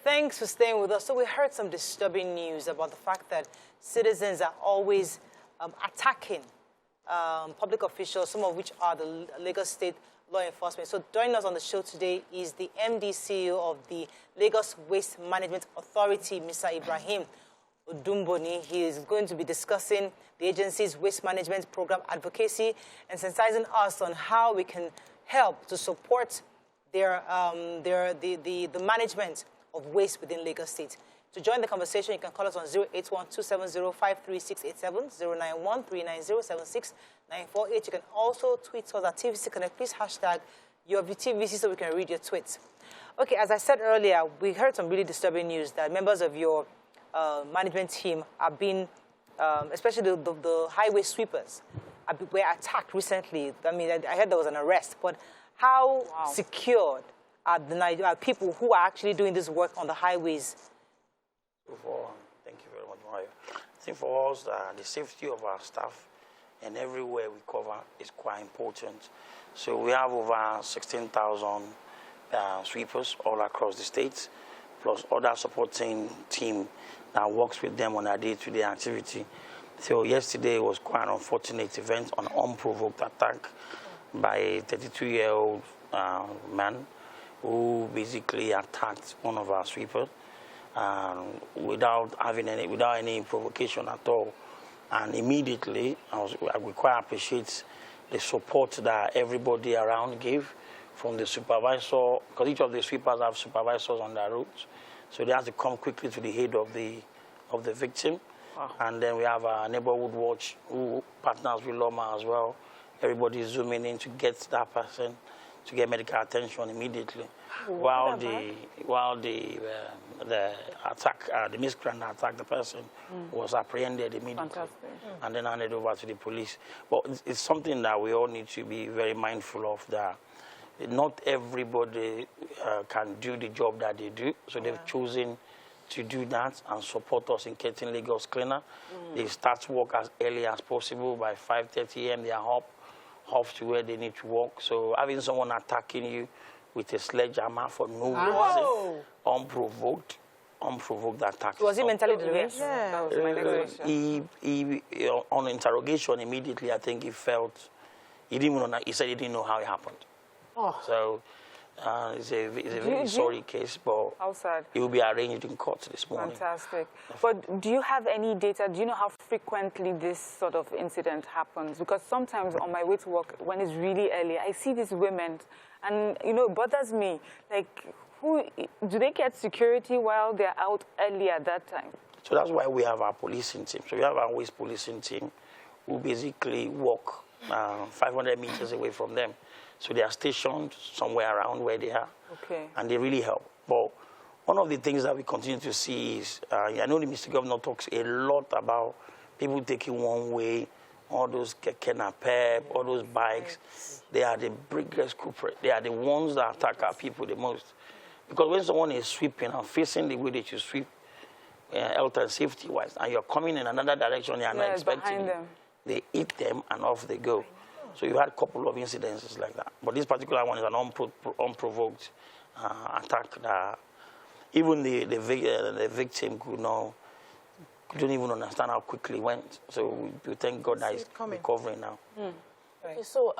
thanks for staying with us. So we heard some disturbing news about the fact that citizens are always attacking public officials, some of which are the Lagos State law enforcement. So joining us on the show today is the MD CEO of the Lagos Waste Management Authority, Mr. Ibrahim Odumboni. He is going to be discussing the agency's waste management program advocacy and sensitizing us on how we can help to support the management of waste within Lagos State. To join the conversation, you can call us on 081-270-53687, 091-390-76948. You can also tweet us at TVC Connect. Please hashtag your TVC so we can read your tweets. Okay, as I said earlier, we heard some really disturbing news that members of your management team have been, especially the highway sweepers, were attacked recently. I mean, I heard there was an arrest, but how secured are the people who are actually doing this work on the highways? Thank you very much, Mario. I think for us, the safety of our staff and everywhere we cover is quite important. So we have over 16,000 sweepers all across the state, plus other supporting team that works with them on a day-to-day activity. So yesterday was quite an unfortunate event, an unprovoked attack by a 32-year-old man who basically attacked one of our sweepers without any provocation at all. And immediately, I quite appreciate the support that everybody around gave, from the supervisor, because each of the sweepers have supervisors on their routes, so they have to come quickly to the aid of the victim. Wow. And then we have our neighborhood watch who partners with LAWMA as well. Everybody is zooming in to get that person to get medical attention immediately. While the miscreant that attacked the person was apprehended immediately and then handed over to the police. But it's something that we all need to be very mindful of, that not everybody can do the job that they do. So they've chosen to do that and support us in getting Lagos cleaner. They start work as early as possible. By 5:30 a.m. they are up to where they need to walk. So having someone attacking you with a sledgehammer for no reason, unprovoked attack. Was he mentally deranged? Yeah. That was my next question. He on interrogation immediately, I think he felt, he said he didn't know how it happened. Oh. So it's a very sorry case, but how sad. It will be arranged in court this morning. Fantastic. But do you have any data? Do you know how frequently this sort of incident happens? Because sometimes on my way to work, when it's really early, I see these women, and it bothers me. Like, do they get security while they're out early at that time? So that's why we have our policing team. So we have our waste policing team who basically walk 500 meters away from them. So they are stationed somewhere around where they are, and they really help. But one of the things that we continue to see is, I know the Mr. Governor talks a lot about people taking one way, all those keke napep, all those bikes. They are the biggest culprit. They are the ones that attack our people the most. Because when someone is sweeping and facing the way they should sweep, health and safety-wise, and you're coming in another direction, you're not expecting them, they eat them and off they go. So you had a couple of incidences like that. But this particular one is an unprovoked attack that even the victim couldn't even understand how quickly it went. So we thank God that he's recovering now. Right. So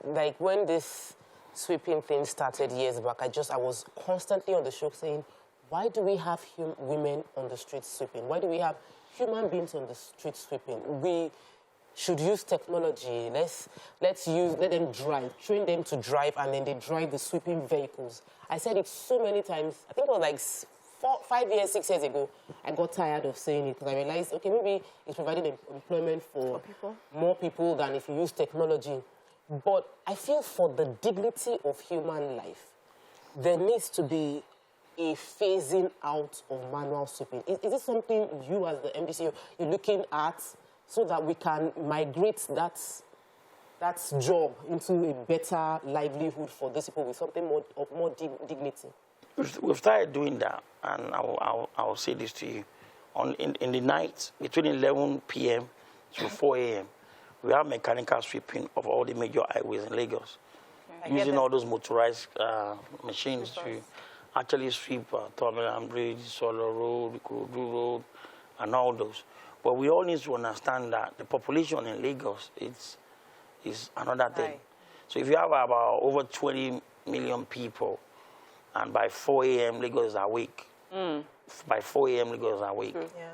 like when this sweeping thing started years back, I was constantly on the show saying, why do we have women on the street sweeping? Why do we have human beings on the street sweeping? We should use technology. Let them drive, train them to drive, and then they drive the sweeping vehicles. I said it so many times. I think it was like 5 years, 6 years ago. I got tired of saying it because I realized, okay, maybe it's providing employment for more people than if you use technology. But I feel for the dignity of human life, there needs to be a phasing out of manual sweeping. Is this something you, as the MDC, you're looking at, so that we can migrate that job into a better livelihood for these people with something of more dignity? We've started doing that, and I will say this to you. In the night, between 11 p.m. to 4 a.m., we have mechanical sweeping of all the major highways in Lagos, using all those motorized machines to actually sweep Tunnel Bridge, Solo Road, Kurudu Road, and all those. But we all need to understand that the population in Lagos is another thing. Right. So if you have about over 20 million people, and by 4 a.m. Lagos is awake. By 4 a.m. Lagos is awake. Yeah.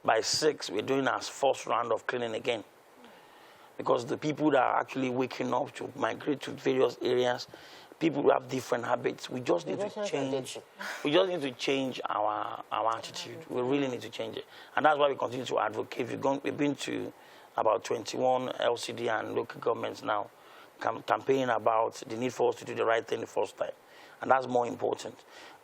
By 6, we're doing our first round of cleaning again. Because the people that are actually waking up to migrate to various areas, people who have different habits, we just need to change. We just need to change our attitude. We really need to change it. And that's why we continue to advocate. We've been to about 21 LCD and local governments now, campaigning about the need for us to do the right thing the first time. And that's more important.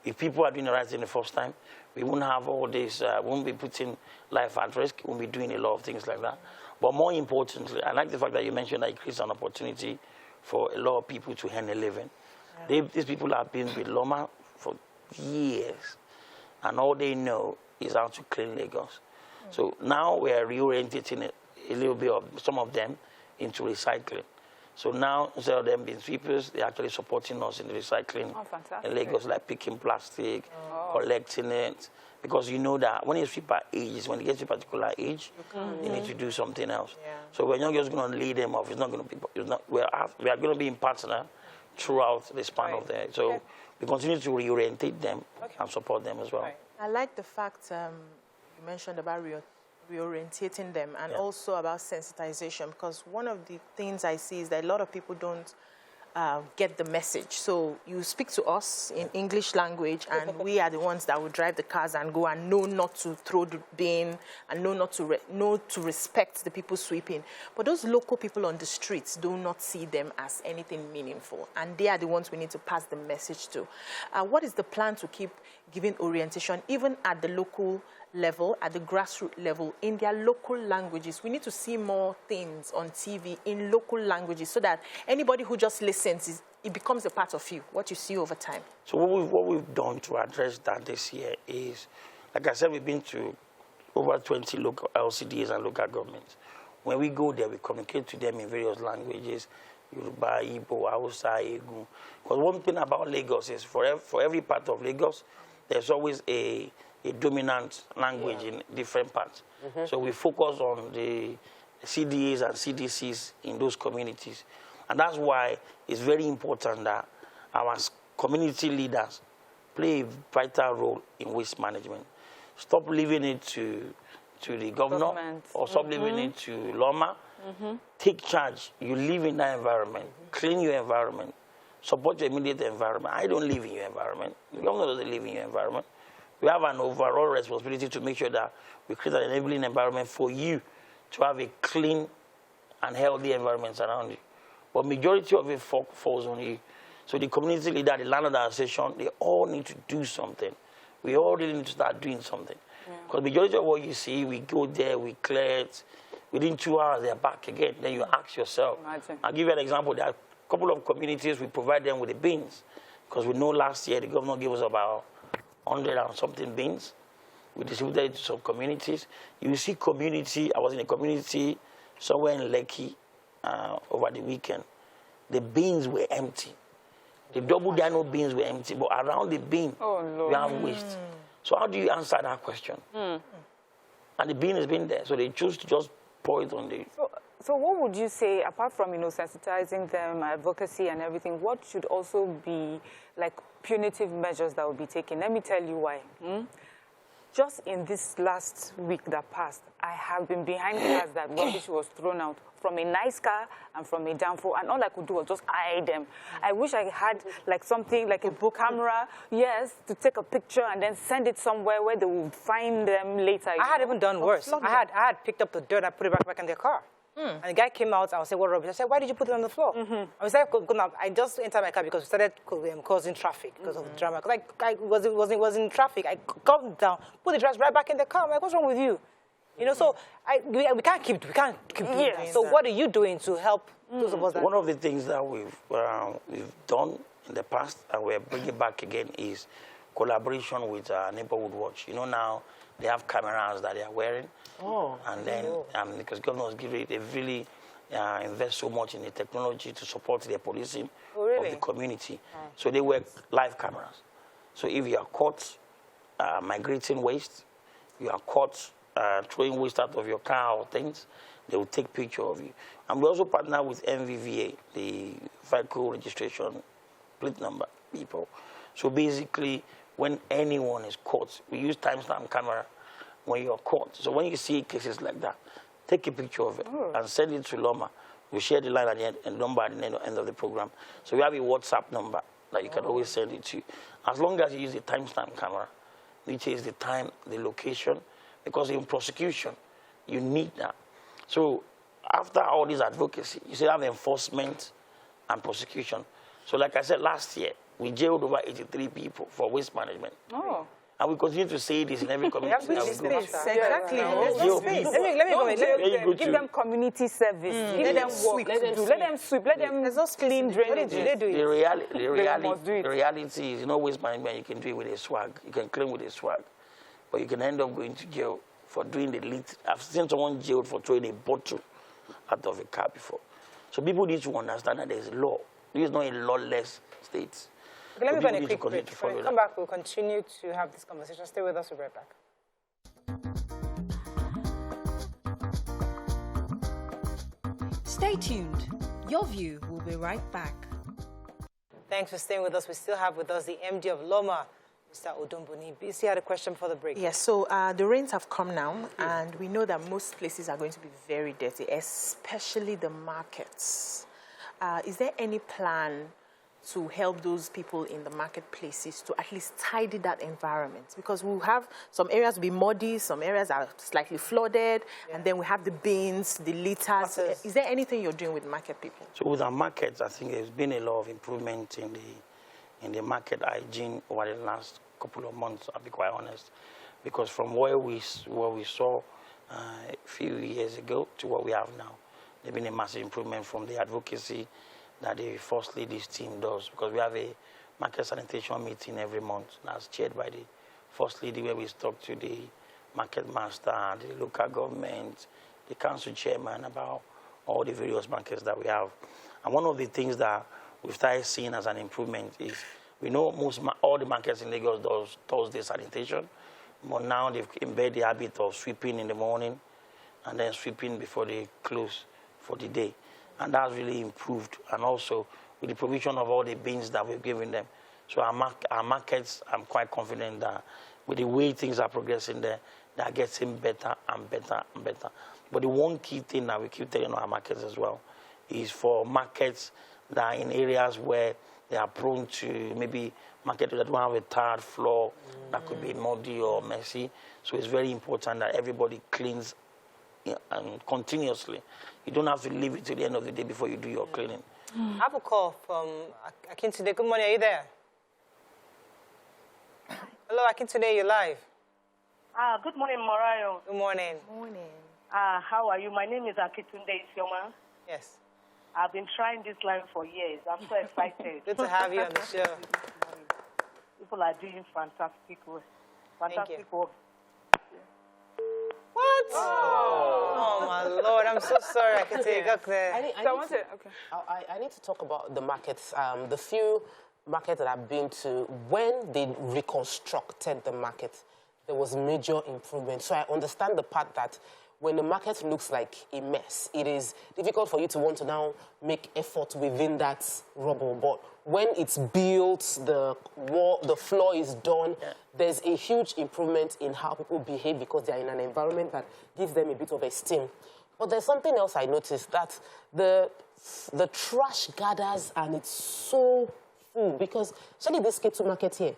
If people are doing the right thing the first time, we won't have all this, won't be putting life at risk, won't be doing a lot of things like that. But more importantly, I like the fact that you mentioned that it creates an opportunity for a lot of people to earn a living. Yeah. These people have been with LAWMA for years, and all they know is how to clean Lagos. So now we are reorientating a little bit of some of them into recycling. So now, instead of them being sweepers, they're actually supporting us in the recycling in Lagos, like picking plastic, collecting it. Because you know that when you sweep at age, when you get to a particular age, you need to do something else. Yeah. So we're not just going to lay them off. It's not going to be. We are going to be in partner throughout the span of the. So we continue to reorientate them and support them as well. Right. I like the fact you mentioned about reorientating them and also about sensitization, because one of the things I see is that a lot of people don't get the message. So you speak to us in English language, and we are the ones that will drive the cars and go and know not to throw the bin and know not to know to respect the people sweeping. But those local people on the streets do not see them as anything meaningful, and they are the ones we need to pass the message to. What is the plan to keep giving orientation, even at the local level, at the grassroots level, in their local languages? We need to see more things on TV in local languages so that anybody who just listens, it becomes a part of you, what you see over time. So what we've done to address that this year is, like I said, we've been to over 20 local LCDs and local governments. When we go there, we communicate to them in various languages, Yoruba, Igbo, Hausa, Egu. Because one thing about Lagos is for every part of Lagos, there's always a dominant language in different parts. So we focus on the CDAs and CDCs in those communities. And that's why it's very important that our community leaders play a vital role in waste management. Stop leaving it to the governor or stop leaving it to LAWMA. Take charge. You live in that environment. Clean your environment. Support your immediate environment. I don't live in your environment. The governor doesn't live in your environment. We have an overall responsibility to make sure that we create an enabling environment for you to have a clean and healthy environment around you. But majority of it falls on you. So the community leader, the landlord association, they all need to do something. We all really need to start doing something. Because majority of what you see, we go there, we clear it. Within 2 hours, they're back again. Then you ask yourself. I'll give you an example. There are a couple of communities, we provide them with the bins. Because we know last year, the governor gave us about 100 and something bins. We distributed it to some communities. You see community, I was in a community somewhere in Lekki over the weekend. The bins were empty. The double dino bins were empty, but around the bin, we have waste. So how do you answer that question? And the bin has been there, so they choose to just pour it on the... So what would you say, apart from, sensitizing them, advocacy and everything, what should also be like punitive measures that would be taken? Let me tell you why. Just in this last week that passed, I have been behind cars that rubbish was thrown out from a nice car and from a downfall, and all I could do was just eye them. I wish I had like something like a book camera, to take a picture and then send it somewhere where they would find them later. I had even done worse. I had picked up the dirt and put it back in their car. And the guy came out, I was saying, what rubbish? I said, why did you put it on the floor? I said, I just entered my car because we started causing traffic because of the drama. Because I was in traffic. I calmed down, put the trash right back in the car. I'm like, what's wrong with you? So we can't keep doing that. So what are you doing to help those of us that... One of the things that we've done in the past and we're bringing back again is collaboration with Neighborhood Watch. Now they have cameras that they are wearing. And then, because governors they really invest so much in the technology to support their policing of the community. So they work live cameras. So if you are caught migrating waste, you are caught throwing waste out of your car or things, they will take picture of you. And we also partner with MVVA, the vehicle registration plate number people. So basically, when anyone is caught, we use timestamp camera when you're caught. So when you see cases like that, take a picture of it and send it to LAWMA. We share the line at the end and number at the end of the program. So we have a WhatsApp number that you can always send it to. As long as you use the timestamp camera, which is the time, the location, because in prosecution, you need that. So after all this advocacy, you still have enforcement and prosecution. So like I said, last year, we jailed over 83 people for waste management. Oh. And we continue to say this in every community. Exactly. There's no space. Let me give them community service. Let them work. Let them sweep. Let them clean drainage. The reality is, waste management, you can do it with a swag. You can clean with a swag. But you can end up going to jail for doing the lead. I've seen someone jailed for throwing a bottle out of a car before. So people need to understand that there's law. This is not a lawless state. Okay, let me go on a quick break. When we come back, we'll continue to have this conversation. Stay with us. We'll be right back. Stay tuned. Your View will be right back. Thanks for staying with us. We still have with us the MD of LAWMA, Mr. Odumboni. BC had a question for the break. Yes, so the rains have come now, and we know that most places are going to be very dirty, especially the markets. Is there any plan to help those people in the marketplaces to at least tidy that environment? Because we have some areas will be muddy, some areas are slightly flooded, and then we have the bins, the litters. Is there anything you're doing with market people? So with our markets, I think there's been a lot of improvement in the market hygiene over the last couple of months, I'll be quite honest. Because from where we saw a few years ago to what we have now, there's been a massive improvement from the advocacy that the First Lady's team does, because we have a market sanitation meeting every month that's chaired by the First Lady, where we talk to the market master, the local government, the council chairman about all the various markets that we have. And one of the things that we've started seeing as an improvement is we know all the markets in Lagos does Thursday sanitation, but now they've embedded the habit of sweeping in the morning and then sweeping before they close for the day. And that's really improved. And also with the provision of all the bins that we've given them. So our markets, I'm quite confident that with the way things are progressing there, they're getting better and better and better. But the one key thing that we keep telling our markets as well is for markets that are in areas where they are prone to maybe markets that don't have a third floor that could be muddy or messy. So it's very important that everybody cleans and continuously. You don't have to leave it till the end of the day before you do your cleaning. I have a call from Akintunde. Good morning, are you there? Hello, Akintunde, you're live. Good morning, Morayo. Good morning. Morning. How are you? My name is Akintunde Isioma. Yes. I've been trying this line for years. I'm so excited. Good to have you on the show. People are doing fantastic work. Fantastic work. What? Oh, my Lord. I'm so sorry. I can take up there. I need to talk about the markets. The few markets that I've been to, when they reconstructed the market, there was major improvement. So I understand the part that when the market looks like a mess, it is difficult for you to want to now make effort within that rubble. But when it's built, the floor is done, there's a huge improvement in how people behave because they're in an environment that gives them a bit of esteem. But there's something else I noticed, that the trash gathers and it's so full because, especially this Ketu market here,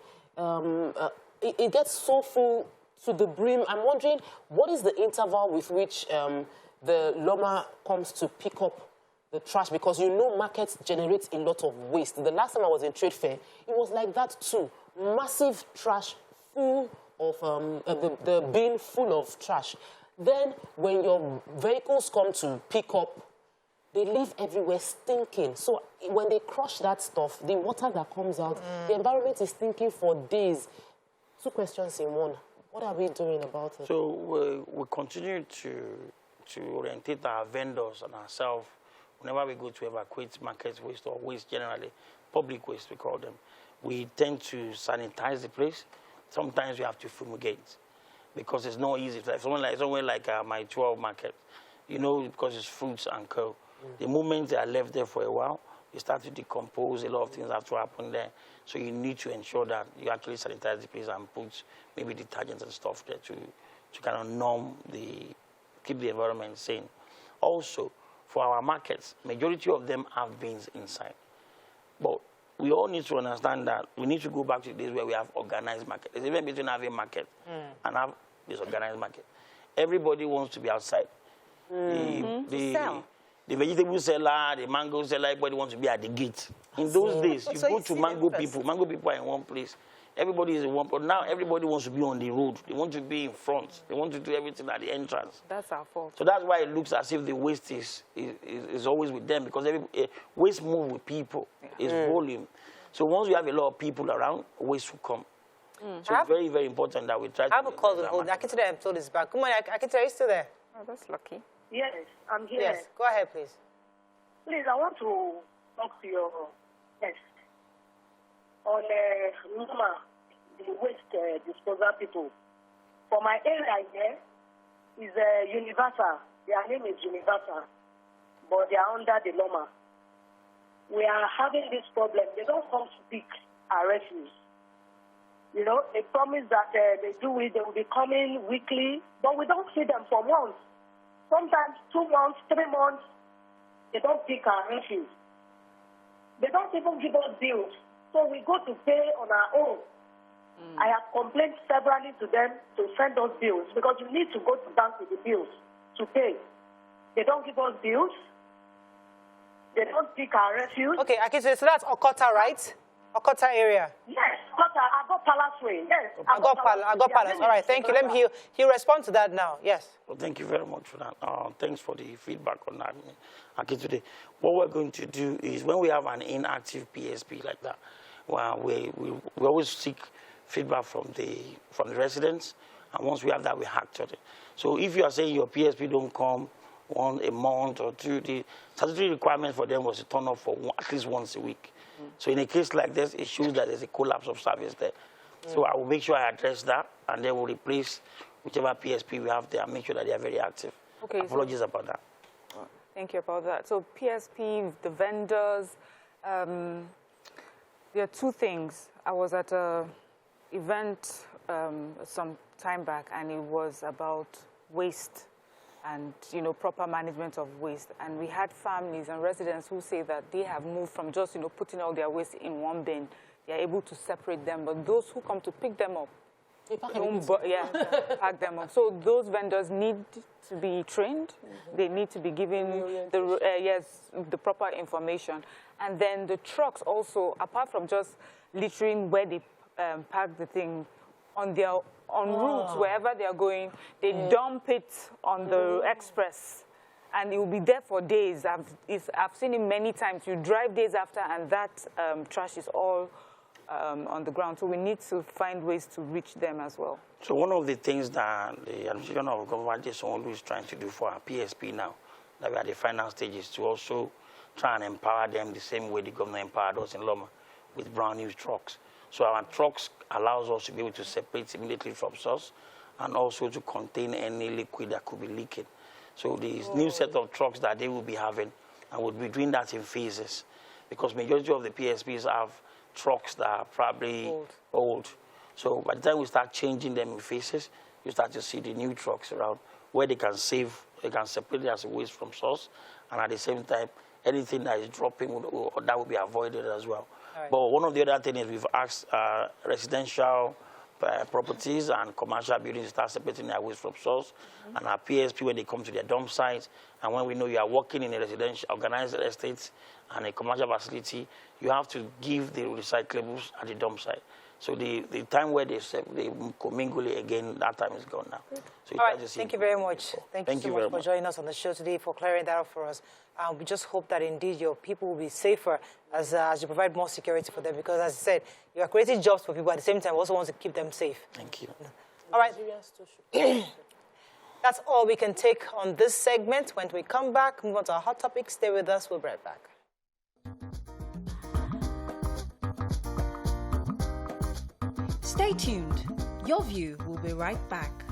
it gets so full to the brim. I'm wondering, what is the interval with which the LAWMA comes to pick up the trash? Because you know markets generate a lot of waste. The last time I was in trade fair, it was like that too. Massive trash full of, the bin full of trash. Then when your vehicles come to pick up, they leave everywhere stinking. So when they crush that stuff, the water that comes out, the environment is stinking for days. 2 questions in one. What are we doing about it? So we continue to orientate our vendors and ourselves whenever we go to evacuate market waste or waste generally, public waste we call them. we tend to sanitize the place. Sometimes we have to fumigate because it's not easy. Like somewhere like my 12 market, you know, because it's fruits and co. The moment they are left there for a while, they start to decompose. A lot of things have to happen there. So you need to ensure that you actually sanitize the place and put maybe detergents and stuff there to kind of keep the environment sane. Also, for our markets, majority of them have bins inside. But we all need to understand that we need to go back to the days where we have organized market. There's even between having market and have this organized market. Everybody wants to be outside. The vegetable seller, the mango seller, everybody wants to be at the gate. In those days, you go to mango people are in one place. Everybody is in one place. Now everybody wants to be on the road. They want to be in front. They want to do everything at the entrance. That's our fault. So that's why it looks as if the waste is always with them, because waste moves with people. It's volume. So once you have a lot of people around, waste will come. So it's very, very important that we try to... I have a call to hold. Akita episode is back. Good morning, Akita, are you still there? Oh, that's lucky. Yes, I'm here. Yes, go ahead, please. Please, I want to talk to your guest on LAWMA, the waste disposal people. For my area here is Universal. Their name is Universal, but they are under the LAWMA. We are having this problem. They don't come to pick our refuse. You know, they promise that they do it, they will be coming weekly, but we don't see them for months. Sometimes 2 months, 3 months, they don't pick our refuse. They don't even give us bills. So we go to pay on our own. I have complained severally to them to send us bills because you need to go to bank with the bills to pay. They don't give us bills. They don't pick our refuse. Okay, Akita, so that's Okota, right? Okota area. Yes, I got Palace Way. Yes, I got Palace. All right, thank you. Let me hear respond to that now. Yes. Well, thank you very much for that. Thanks for the feedback on that. Okay, today, what we're going to do is when we have an inactive PSP like that, well, we always seek feedback from the residents, and once we have that, we act on it. So if you are saying your PSP don't come a month or two, the statutory requirement for them was to turn up for at least once a week. So in a case like this, it shows that there's a collapse of service there. So I will make sure I address that, and then we'll replace whichever PSP we have there and make sure that they are very active. Okay. Apologies about that. Thank you about that. So PSP, the vendors, there are two things. I was at an event some time back, and it was about waste and, you know, proper management of waste. And we had families and residents who say that they have moved from just, you know, putting all their waste in one bin. They are able to separate them. But those who come to pick them up, pack them up. So those vendors need to be trained. They need to be given the proper information. And then the trucks also, apart from just littering where they pack the thing on their routes, wherever they are going, they dump it on the express, and it will be there for days. I've seen it many times. You drive days after, and that trash is all on the ground. So we need to find ways to reach them as well. So one of the things that the administration of government is always trying to do for our PSP now, that we are at the final stages, to also try and empower them the same way the government empowered us in LAWMA with brand new trucks. So our trucks allows us to be able to separate immediately from source and also to contain any liquid that could be leaking. So this new set of trucks that they will be having, and we'll be doing that in phases, because majority of the PSPs have trucks that are probably old. So by the time we start changing them in phases, you start to see the new trucks around where they can separate it as a waste from source, and at the same time, anything that is dropping that will be avoided as well. Right. But one of the other things is we've asked residential properties and commercial buildings to start separating their waste from source. And our PSP, when they come to their dump sites, and when we know you are working in a residential organized estate and a commercial facility, you have to give the recyclables at the dump site. So the time where they commingle it again, that time is gone now. So all right, thank you very much. Thank you so much for joining us on the show today, for clearing that up for us. We just hope that indeed your people will be safer as you provide more security for them, because as I said, you are creating jobs for people, at the same time we also want to keep them safe. Thank you. All right. That's all we can take on this segment. When we come back, move on to our hot topic. Stay with us. We'll be right back. Stay tuned. Your View will be right back.